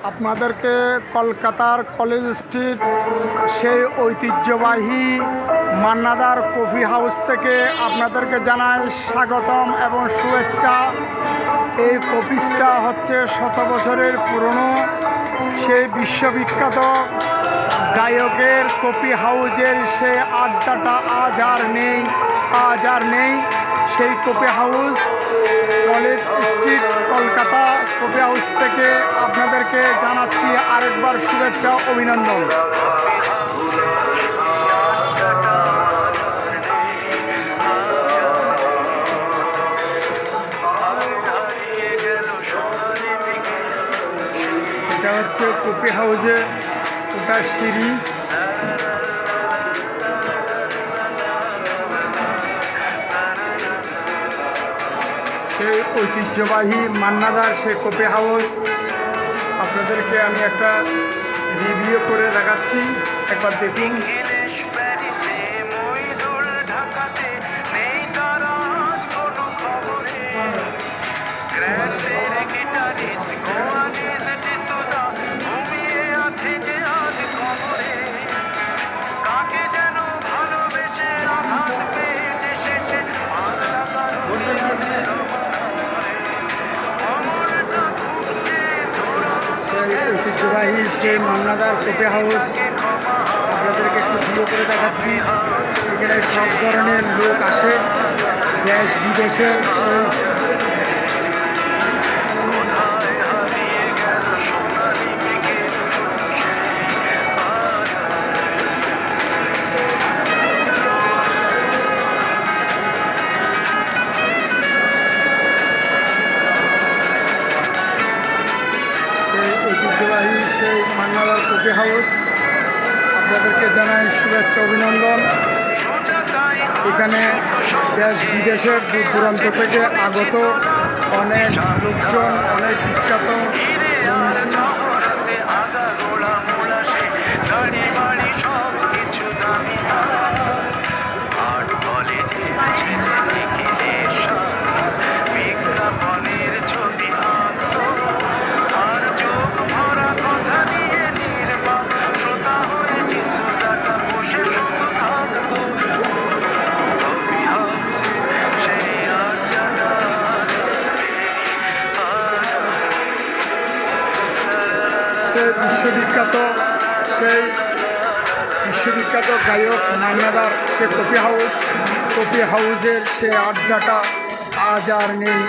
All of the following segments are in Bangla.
আপনাদেরকে কলকাতার কলেজ স্ট্রিট সেই ঐতিহ্যবাহী মান্নাদার কফি হাউস থেকে আপনাদেরকে জানাই স্বাগতম এবং শুভেচ্ছা। এই কফিসটা হচ্ছে 100 বছরের পুরনো সেই বিশ্ববিখ্যাত গায়কের কফি হাউজের সেই আড্ডাটা আজ আর নেই। সেই coffee house college street Kolkata coffee house থেকে আপনাদেরকে জানাচ্ছি আরেকবার শুভেচ্ছা অভিনন্দন। এটা হচ্ছে কফি হাউজে ওটার সিঁড়ি। সেই ঐতিহ্যবাহী মান্নাদার সেই কফি হাউস আপনাদেরকে আমি একটা রিভিউ করে দেখাচ্ছি, একবার দেখুন। ঐতিহ্যবাহী সেই মান্নাদার কফি হাউস আপনাদেরকে একটু ভিডিও করে দেখাচ্ছি। এখানে সব ধরনের লোক আসে, দেশ বিদেশের সেই ঐতিহ্যবাহী সেই মান্নাদার কফি হাউস আপনাদেরকে জানাই শুভেচ্ছা অভিনন্দন। এখানে দেশ বিদেশের দূর দূরান্ত থেকে আগত অনেক লোকজন, অনেক বিখ্যাত মনীষী সেই বিশ্ববিখ্যাত গায়ক মান্নাদার সে কফি হাউসের সে আড্ডাটা আজ আর নেই।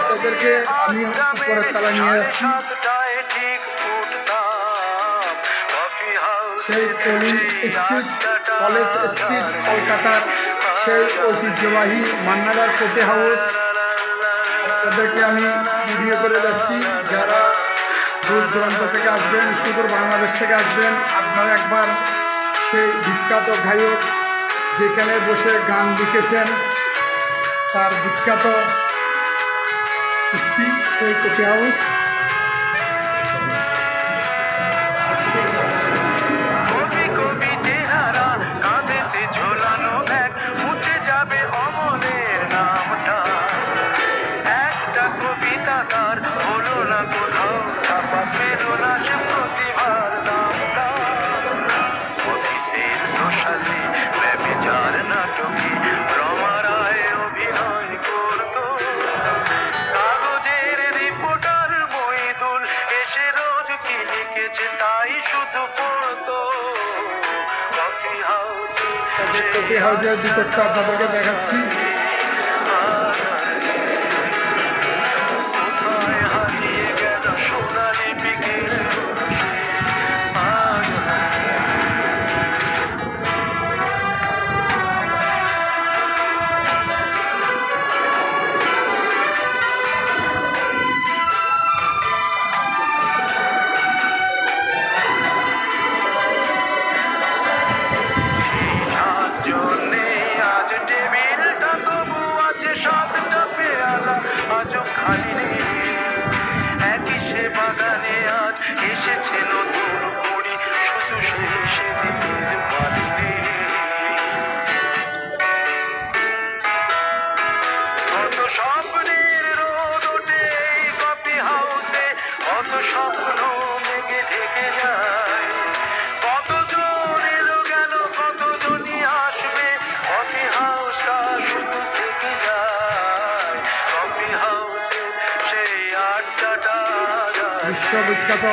আপনাদেরকে আমি উপরের তলায় নিয়ে যাচ্ছি। সেই কলেজ স্ট্রিট কলকাতার সেই ঐতিহ্যবাহী মান্নাদার কফি হাউস আপনাদেরকে আমি ভিডিও করে যাচ্ছি। যারা দূর দূরান্ত থেকে আসবেন, সুদূর বাংলাদেশ থেকে আসবেন, আপনারা একবার সেই বিখ্যাত গায়ক যেখানে বসে গান লিখেছেন তার বিখ্যাত সেই কফি হাউস কফি হাউসের ভিতরটা আপনাদেরকে দেখাচ্ছি। বিশ্ববিখ্যাত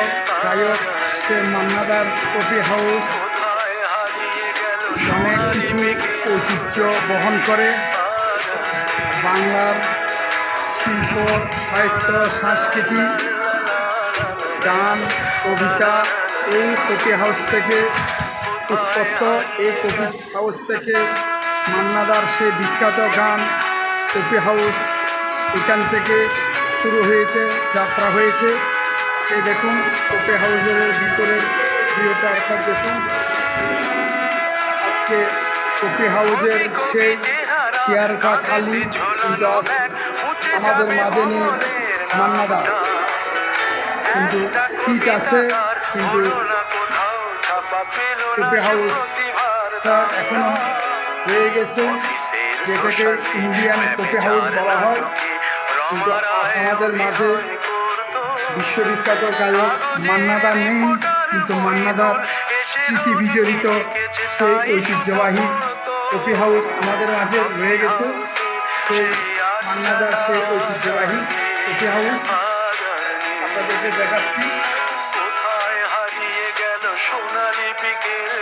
গায়ক সে মান্নাদার কফি হাউস অনেক কিছু ঐতিহ্য বহন করে। বাংলার শিল্প, সাহিত্য, সংস্কৃতি, গান, কবিতা এই কফি হাউস থেকে উৎপত্ত। এই কফি হাউস থেকে মান্নাদার সেই বিখ্যাত গান কফি হাউস এখান থেকে শুরু হয়েছে, যাত্রা হয়েছে। এই দেখুন কফি হাউসের ভিতরের ভিউটা একবার দেখুন। আজকে কফি হাউসের সেই চেয়ারটা খালি, কিন্তু আজ আমাদের মাঝে নেই মান্নাদা, কিন্তু সিট আছে। কিন্তু কফি হাউসটা এখনো রয়ে গেছে, যেটাকে ইন্ডিয়ান কফি হাউস বলা হয়। কিন্তু আজ আমাদের মাঝে বিশ্ববিখ্যাত গায়ক মান্নাদা নেই, কিন্তু মান্নাদার স্মৃতি বিজড়িত সেই ঐতিহ্যবাহী কফি হাউস আমাদের মাঝে রয়ে গেছে। সেই মান্নাদার সেই ঐতিহ্যবাহী কফি হাউস আপনাদেরকে দেখাচ্ছি। কোথায় হারিয়ে গেল সোনালি বিকেল